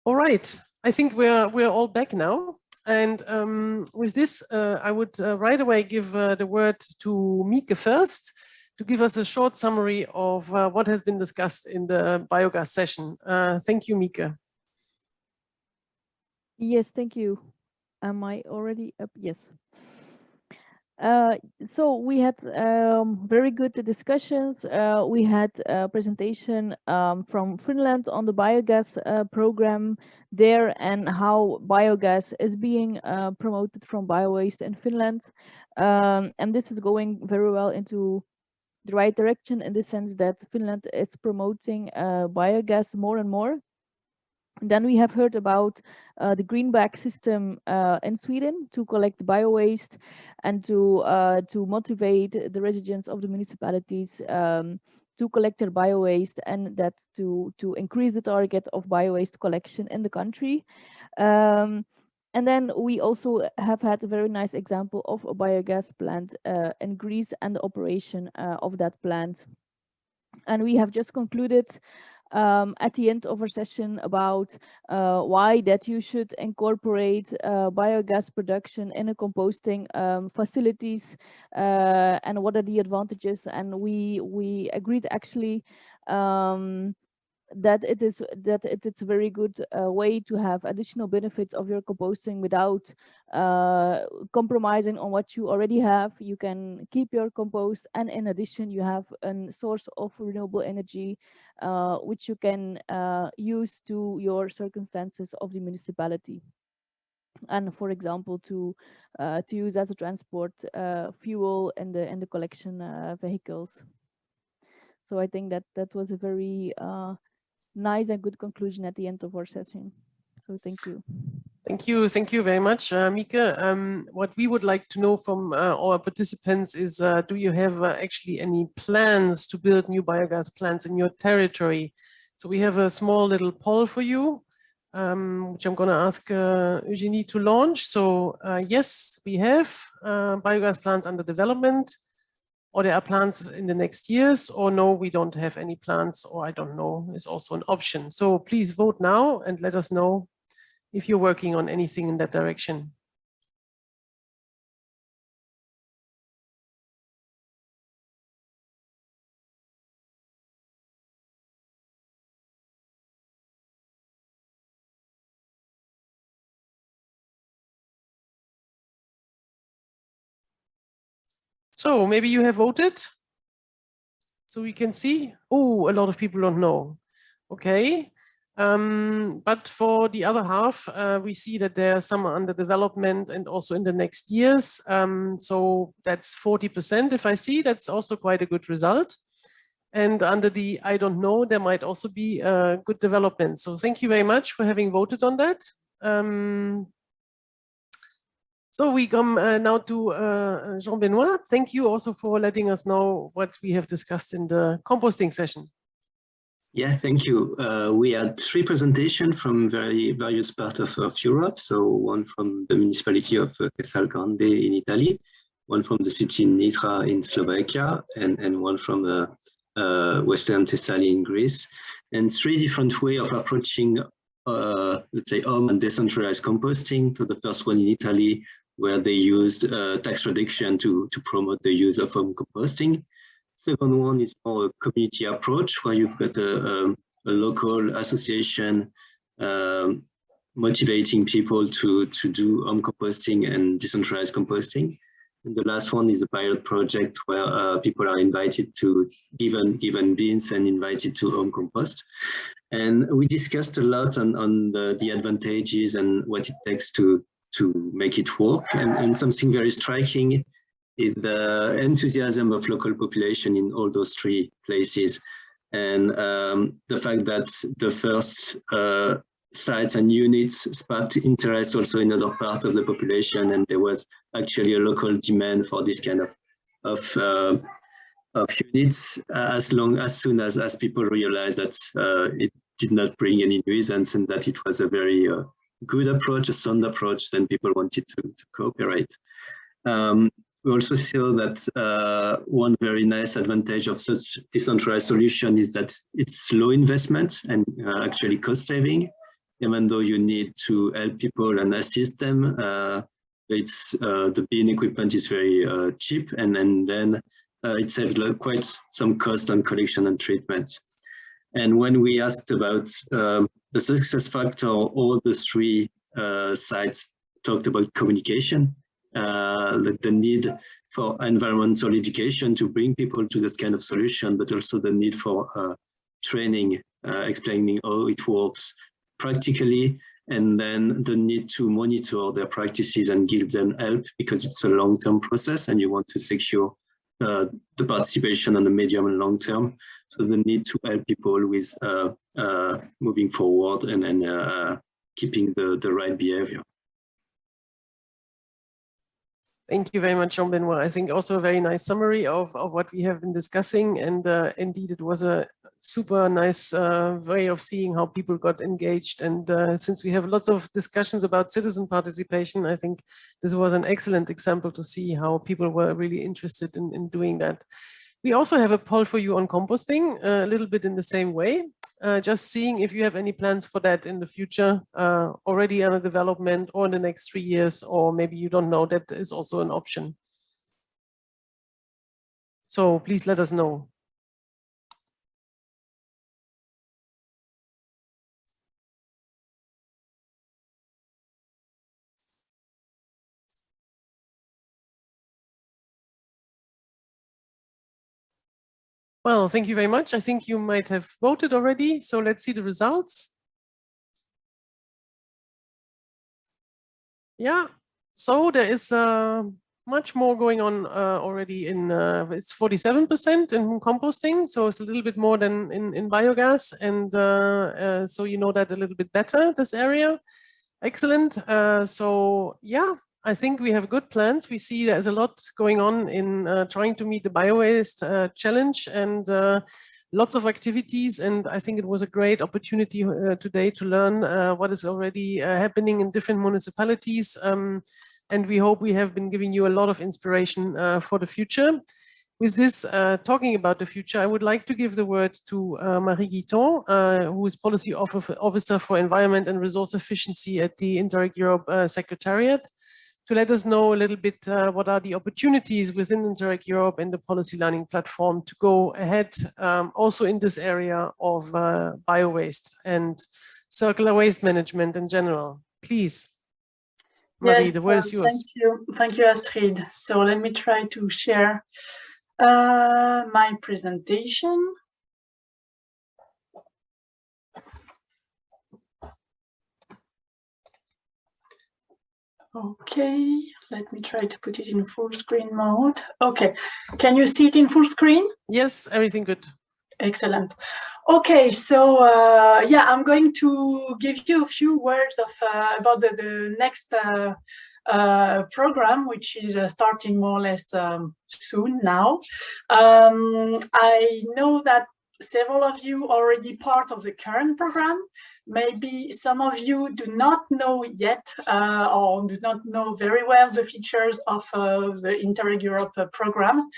All right, I think we're all back now. And with this, I would right away give the word to Mieke first to give us a short summary of what has been discussed in the biogas session. Thank you, Mieke. Yes, thank you. Am I already up? Yes. So we had very good discussions. We had a presentation from Finland on the biogas program there and how biogas is being promoted from Biowaste in Finland. And this is going very well into the right direction in the sense that Finland is promoting biogas more and more. Then we have heard about the green bag system in Sweden to collect biowaste and to motivate the residents of the municipalities to collect their biowaste, and that to increase the target of biowaste collection in the country. And then we also have had a very nice example of a biogas plant in Greece and the operation of that plant. And we have just concluded at the end of our session about why that you should incorporate biogas production in a composting facilities and what are the advantages. And we agreed actually that it is a very good way to have additional benefits of your composting without compromising on what you already have. You can keep your compost, and in addition you have a source of renewable energy which you can use to your circumstances of the municipality, and for example to use as a transport fuel in the collection vehicles. So I think that was a very nice and good conclusion at the end of our session. So thank you. Thank you very much, Mieke. What we would like to know from our participants is, do you have actually any plans to build new biogas plants in your territory? So we have a small little poll for you, which I'm going to ask Eugenie to launch. So yes, we have biogas plants under development, or there are plans in the next years, or no, we don't have any plans, or I don't know, is also an option. So please vote now and let us know if you're working on anything in that direction. So maybe you have voted, so we can see. Oh, a lot of people don't know. Okay. But for the other half, we see that there are some under development and also in the next years. So that's 40%. If I see, that's also quite a good result. And under the I don't know, there might also be a good development. So thank you very much for having voted on that. So we come now to Jean-Benoit. Thank you also for letting us know what we have discussed in the composting session. Yeah, thank you. We had 3 presentations from various parts of Europe. So one from the municipality of Casal Grande in Italy, one from the city in Nitra in Slovakia, and one from Western Thessaly in Greece. And 3 different ways of approaching, let's say, home and decentralized composting. So the first one in Italy, where they used tax reduction to promote the use of home composting. Second one is more a community approach, where you've got a local association motivating people to do home composting and decentralized composting. And the last one is a pilot project where people are invited to given beans and invited to home compost. And we discussed a lot on the advantages and what it takes to make it work. And something very striking is the enthusiasm of local population in all those 3 places. And the fact that the first sites and units sparked interest also in other parts of the population, and there was actually a local demand for this kind of units as soon as people realized that it did not bring any nuisance and that it was a very good approach, a sound approach, then people wanted to cooperate. We also saw that one very nice advantage of such decentralized solution is that it's low investment and actually cost saving. even though you need to help people and assist them, the bin equipment is very cheap, and then it saves quite some cost on collection and treatment. And when we asked about the success factor, all the three sites talked about communication, the need for environmental education to bring people to this kind of solution, but also the need for training, explaining how it works practically, and then the need to monitor their practices and give them help, because it's a long-term process and you want to secure the participation on the medium and long term. So the need to help people with moving forward and keeping the right behavior. Thank you very much, Jean-Benoit. I think also a very nice summary of what we have been discussing. And indeed, it was a super nice way of seeing how people got engaged. And since we have lots of discussions about citizen participation, I think this was an excellent example to see how people were really interested in doing that. We also have a poll for you on composting, a little bit in the same way. Just seeing if you have any plans for that in the future, already under development or in the next 3 years, or maybe you don't know, that is also an option. So please let us know. Well, thank you very much. I think you might have voted already. So let's see the results. Yeah, so there is much more going on already in, it's 47% in composting. So it's a little bit more than in biogas. And so you know that a little bit better, this area. Excellent. So yeah, I think we have good plans. We see there's a lot going on in trying to meet the Biowaste challenge, and lots of activities. And I think it was a great opportunity today to learn what is already happening in different municipalities. And we hope we have been giving you a lot of inspiration for the future. With this, talking about the future, I would like to give the word to Marie Guiton, who is Policy Officer for Environment and Resource Efficiency at the Interreg Europe Secretariat, to let us know a little bit what are the opportunities within Interreg Europe and the policy learning platform to go ahead also in this area of biowaste and circular waste management in general. Please, Marie, yes, the word is yours. Thank you, Astrid. So let me try to share my presentation. Okay, let me try to put it in full screen mode. Okay, can you see it in full screen? Yes, everything good. Excellent. Okay, so yeah, I'm going to give you a few words of about the next program, which is starting more or less soon now. I know that several of you are already part of the current program. Maybe some of you do not know yet or do not know very well the features of the Interreg Europe program.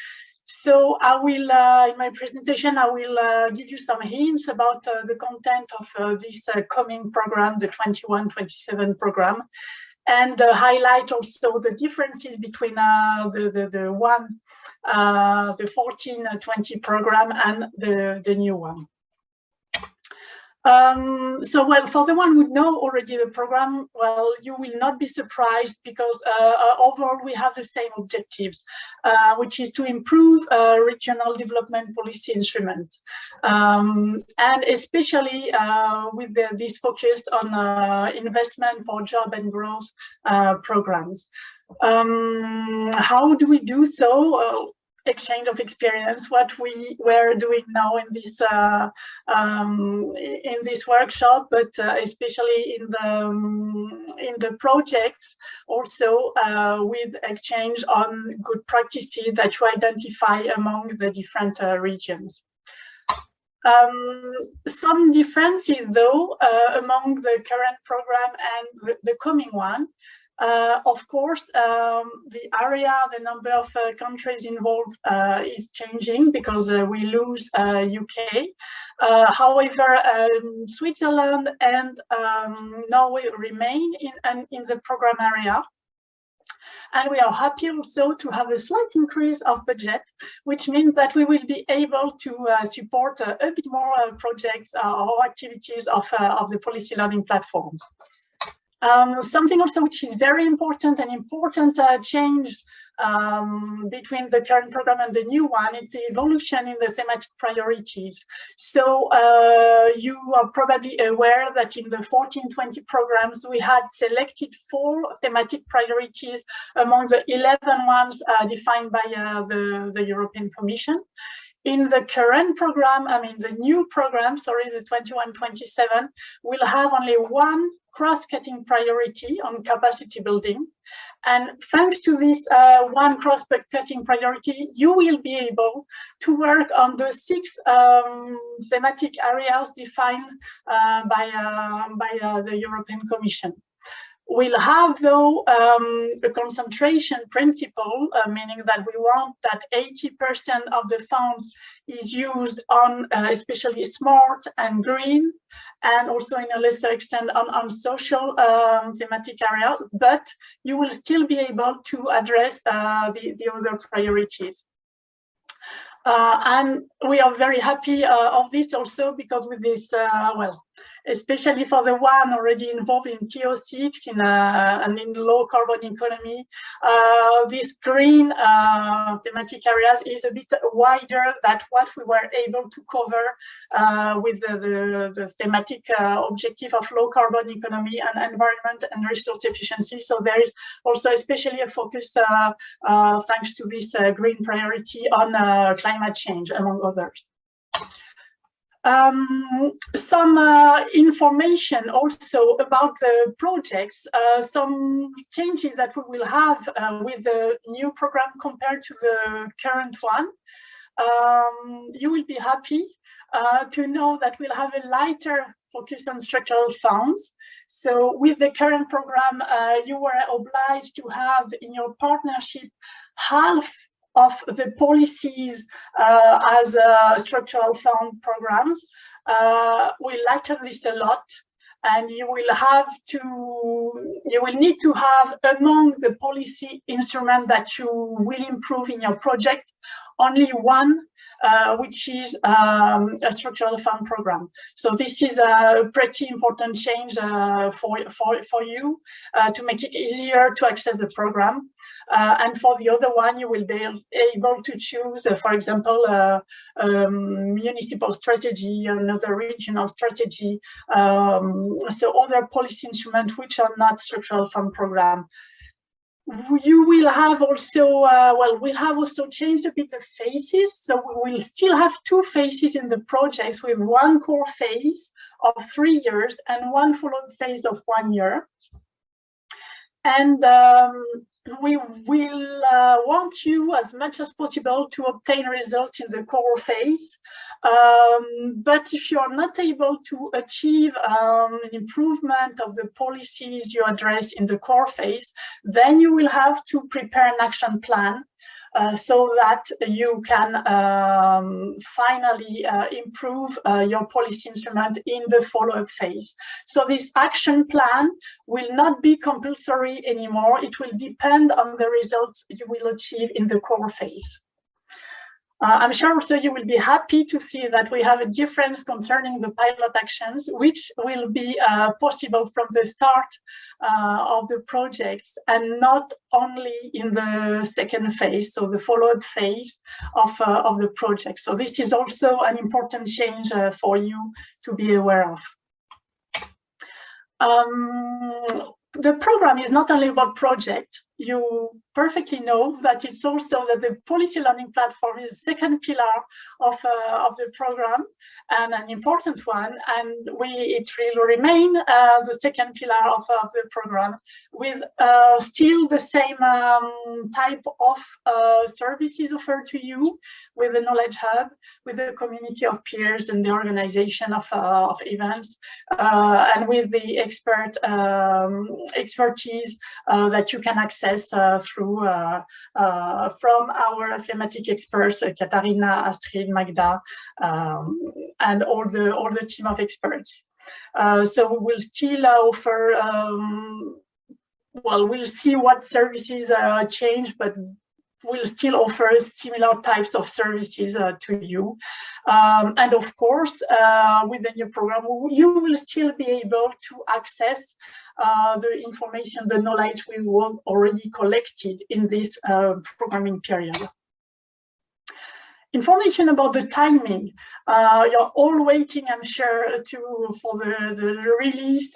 So I will, in my presentation, I will give you some hints about the content of this coming program, the 21-27 program, and highlight also the differences between the 14-20 program and the new one. So, well, for the one who know already the program, well, you will not be surprised, because overall we have the same objectives, which is to improve regional development policy instruments, and especially with this focus on investment for job and growth programs. How do we do so? Exchange of experience, what we were doing now in this workshop, but especially in the projects, also with exchange on good practices that you identify among the different regions. Some differences though among the current program and the coming one. Of course, the area, the number of countries involved is changing because we lose UK. However, Switzerland and Norway remain in the program area. And we are happy also to have a slight increase of budget, which means that we will be able to support a bit more projects or activities of the policy learning platform. Something also which is very important, an important change between the current program and the new one, is the evolution in the thematic priorities. So you are probably aware that in the 14-20 programs, we had selected 4 thematic priorities among the 11 ones defined by the European Commission. In the current program, I mean the new program, sorry, the 21-27, will have only one cross-cutting priority on capacity building. And thanks to this one cross-cutting priority, you will be able to work on the 6 thematic areas defined by the European Commission. We'll have, though, a concentration principle, meaning that we want that 80% of the funds is used on especially smart and green, and also in a lesser extent on social thematic area, but you will still be able to address the other priorities. And we are very happy of this also, because with this, well, especially for the one already involved in TO6 and in low carbon economy, this green thematic areas is a bit wider than what we were able to cover with the thematic objective of low carbon economy and environment and resource efficiency. So there is also especially a focus thanks to this green priority on climate change, among others. Some information also about the projects, some changes that we will have with the new program compared to the current one. You will be happy to know that we'll have a lighter focus on structural funds. So with the current program, you were obliged to have in your partnership half of the policies as structural fund programs. We lighten this a lot, and you will need to have among the policy instrument that you will improve in your project only one, which is a structural fund program. So this is a pretty important change for you to make it easier to access the program. And for the other one, you will be able to choose, for example, municipal strategy, another regional strategy, so other policy instruments which are not structural fund program. You will have also, well, we'll have also changed a bit the phases. So we will still have 2 phases in the projects, with one core phase of 3 years and one follow-up phase of 1 year. And we will want you as much as possible to obtain results in the core phase. But if you are not able to achieve an improvement of the policies you address in the core phase, then you will have to prepare an action plan so that you can finally improve your policy instrument in the follow-up phase. So this action plan will not be compulsory anymore. It will depend on the results you will achieve in the core phase. I'm sure also you will be happy to see that we have a difference concerning the pilot actions, which will be possible from the start of the projects and not only in the second phase, so the follow-up phase of the project. So this is also an important change for you to be aware of. The program is not only about project, you perfectly know that it's also that the policy learning platform is the second pillar of the program, and an important one, and it will remain the second pillar of the program, with still the same type of services offered to you, with the Knowledge Hub, with the community of peers and the organization of events, and with the expertise that you can access through from our thematic experts, Katarina, Astrid, Magda, and all the team of experts. So we will still offer. Well, we'll see what services change, but we'll still offer similar types of services to you. And of course, with the new program, you will still be able to access the information, the knowledge we will already collected in this programming period. Information about the timing. You're all waiting, I'm sure, for the release,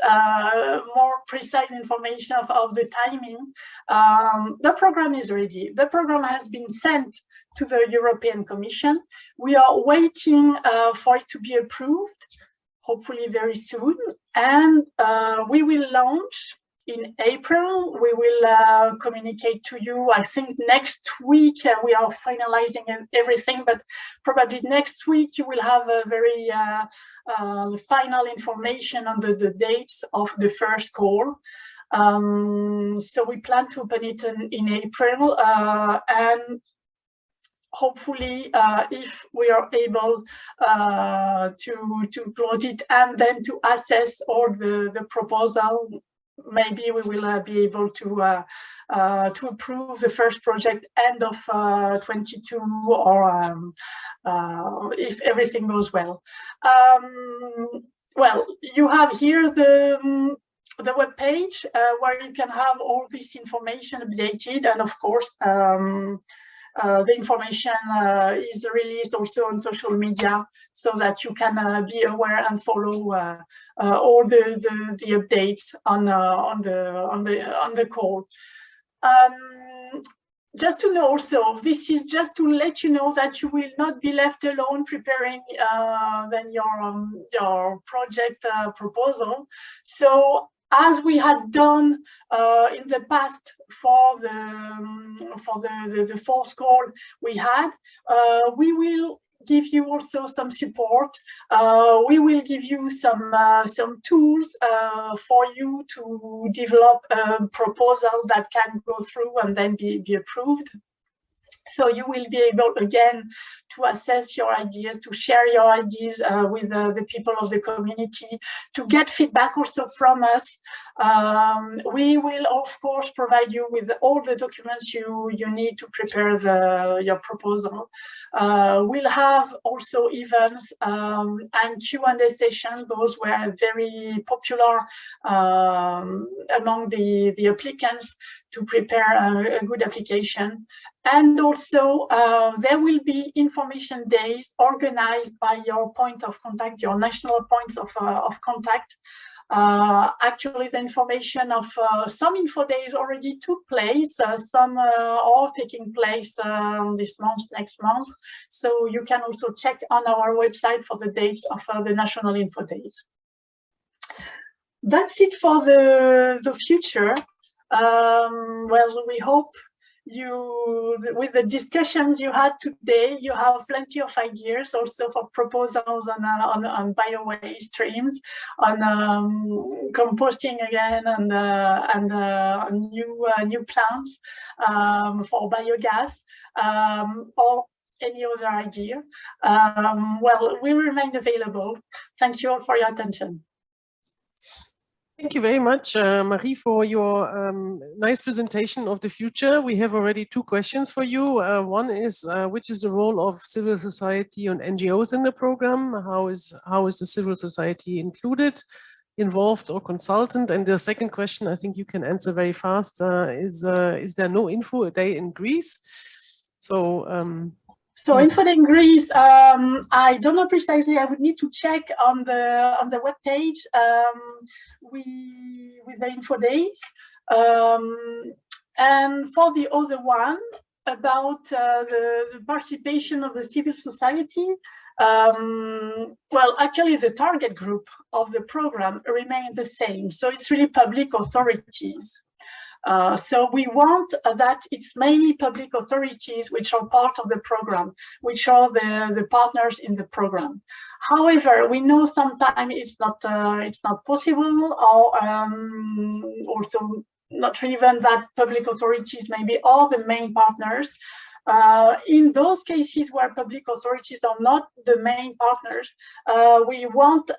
more precise information of the timing. The program is ready. The program has been sent to the European Commission. We are waiting for it to be approved, hopefully very soon. And we will launch in April. We will communicate to you, I think next week. We are finalizing everything, but probably next week you will have a very final information on the dates of the first call. So we plan to open it in April, and hopefully, if we are able to close it and then to assess all the proposal, maybe we will be able to approve the first project end of 22, or if everything goes well. Well, you have here the web page where you can have all this information updated, and of course the information is released also on social media, so that you can be aware and follow all the updates on the call. Just to know also, this is just to let you know that you will not be left alone preparing then your project proposal. So, as we had done in the past for the fourth call we had, we will give you also some support. We will give you some tools for you to develop a proposal that can go through and then be approved. So you will be able, again, to assess your ideas, to share your ideas with the people of the community, to get feedback also from us. We will, of course, provide you with all the documents you need to prepare your proposal. We'll have also events and Q&A sessions. Those were very popular among the applicants to prepare a good application. And also, there will be information days organized by your point of contact, your national points of contact. Actually, the information of some info days already took place. Some are taking place this month, next month. So you can also check on our website for the dates of the national info days. That's it for the future. Well, we hope with the discussions you had today, you have plenty of ideas also for proposals on biowaste streams, on composting again, and new plants for biogas, or any other idea. Well, we remain available. Thank you all for your attention. Thank you very much, Marie, for your nice presentation of the future. We have already two questions for you. One is, which is the role of civil society and NGOs in the program? How is the civil society included, involved, or consultant? And the second question, I think you can answer very fast, is there no info a day in Greece? So info in Greece, I don't know precisely. I would need to check on the web page with the info days. And for the other one, about the participation of the civil society, well, actually the target group of the program remains the same. So it's really public authorities. So we want that it's mainly public authorities which are part of the program, which are the partners in the program. However, we know sometimes it's not possible, or also not even that public authorities maybe are the main partners. In those cases where public authorities are not the main partners, we want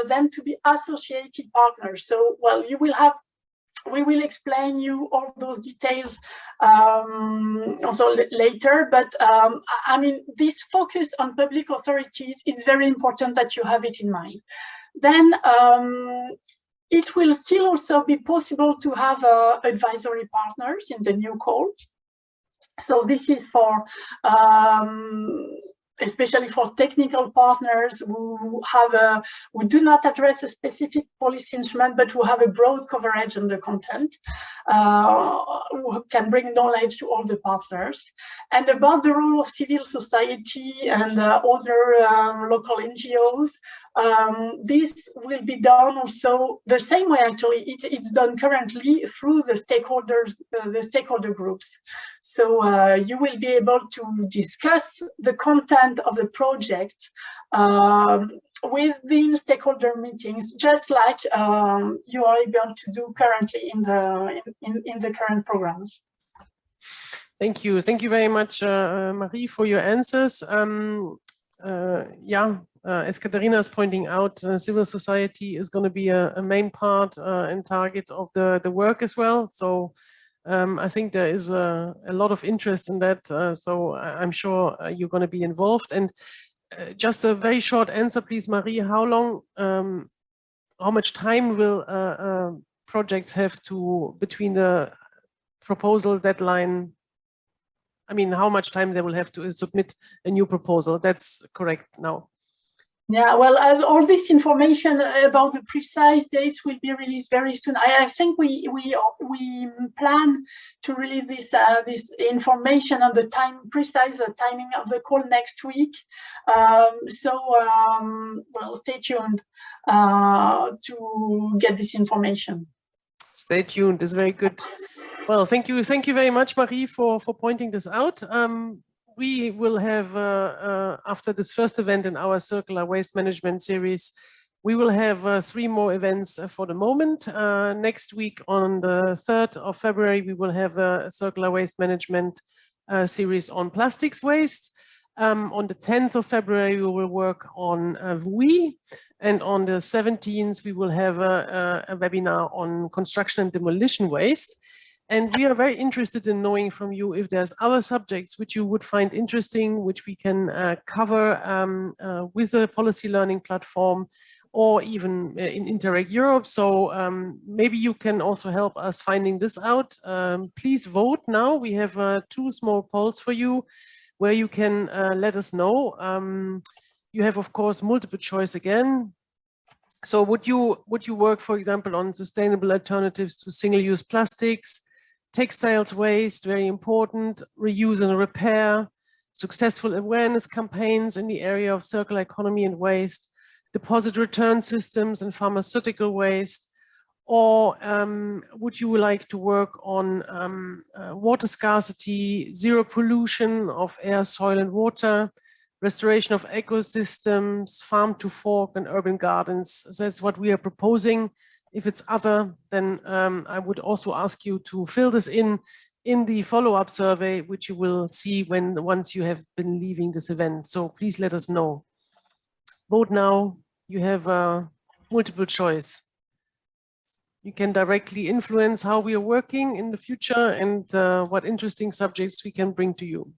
them to be associated partners. So, well, we will explain you all those details also later, but I mean, this focus on public authorities is very important that you have it in mind. Then it will still also be possible to have advisory partners in the new call. So this is for especially for technical partners who do not address a specific policy instrument, but who have a broad coverage on the content, who can bring knowledge to all the partners. And about the role of civil society and other local NGOs, this will be done also the same way. Actually, it's done currently through the stakeholders, the stakeholder groups. So you will be able to discuss the content of the project within stakeholder meetings, just like you are able to do currently in the current programs. Thank you very much, Marie, for your answers. As Katharina is pointing out, civil society is going to be a main part and target of the work as well. So I think there is a lot of interest in that. So I'm sure you're going to be involved. And just a very short answer, please, Marie. How long, how much time will projects have to between the proposal deadline? I mean, how much time they will have to submit a new proposal? That's correct now. Yeah, well, all this information about the precise dates will be released very soon. I think we plan to release this information on the precise timing of the call next week. Well, stay tuned to get this information. Stay tuned is very good. Well, thank you very much, Marie, for pointing this out. We will have, after this first event in our circular waste management series, we will have 3 more events for the moment. Next week on the 3rd of February, we will have a circular waste management series on plastics waste. On the 10th of February, we will work on WUI. And on the 17th, we will have a webinar on construction and demolition waste. And we are very interested in knowing from you if there's other subjects which you would find interesting, which we can cover with the policy learning platform or even in Interreg Europe. So maybe you can also help us finding this out. Please vote now. We have 2 small polls for you where you can let us know. You have, of course, multiple choice again. So would you work, for example, on sustainable alternatives to single-use plastics? Textiles waste, very important, reuse and repair, successful awareness campaigns in the area of circular economy and waste, deposit return systems and pharmaceutical waste, or would you like to work on water scarcity, zero pollution of air, soil and water, restoration of ecosystems, farm to fork and urban gardens? So that's what we are proposing. If it's other, then I would also ask you to fill this in the follow-up survey, which you will see once you have been leaving this event. So please let us know. Vote now. You have multiple choice. You can directly influence how we are working in the future and what interesting subjects we can bring to you.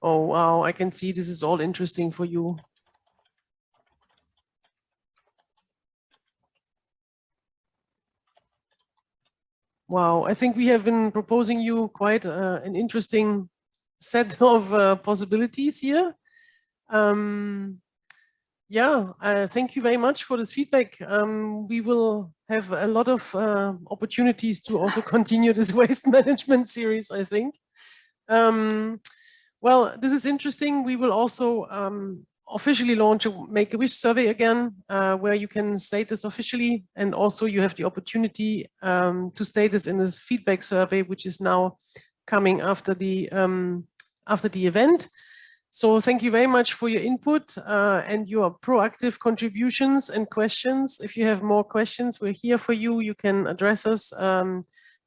Oh, wow, I can see this is all interesting for you. Wow, I think we have been proposing you quite an interesting set of possibilities here. Yeah, thank you very much for this feedback. We will have a lot of opportunities to also continue this waste management series, I think. Well, this is interesting. We will also officially launch a Make-A-Wish survey again, where you can state this officially, and also you have the opportunity to state this in this feedback survey, which is now coming after the event. So thank you very much for your input and your proactive contributions and questions. If you have more questions, we're here for you. You can address us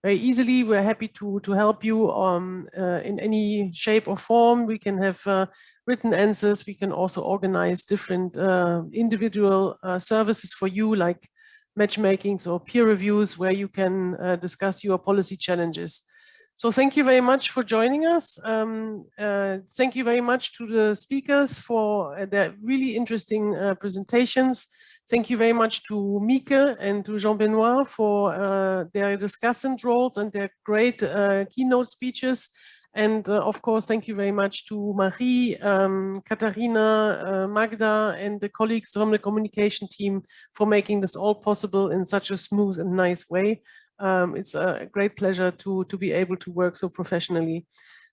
very easily. We're happy to help you in any shape or form. We can have written answers. We can also organize different individual services for you, like matchmakings or peer reviews, where you can discuss your policy challenges. So thank you very much for joining us. Thank you very much to the speakers for their really interesting presentations. Thank you very much to Mieke and to Jean-Benoit for their discussant roles and their great keynote speeches. And of course, thank you very much to Marie, Katharina, Magda, and the colleagues from the communication team for making this all possible in such a smooth and nice way. It's a great pleasure to be able to work so professionally.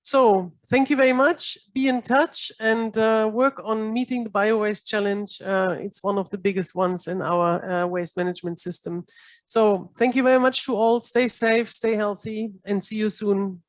So thank you very much. Be in touch and work on meeting the Biowaste challenge. It's one of the biggest ones in our waste management system. So thank you very much to all. Stay safe, stay healthy, and see you soon.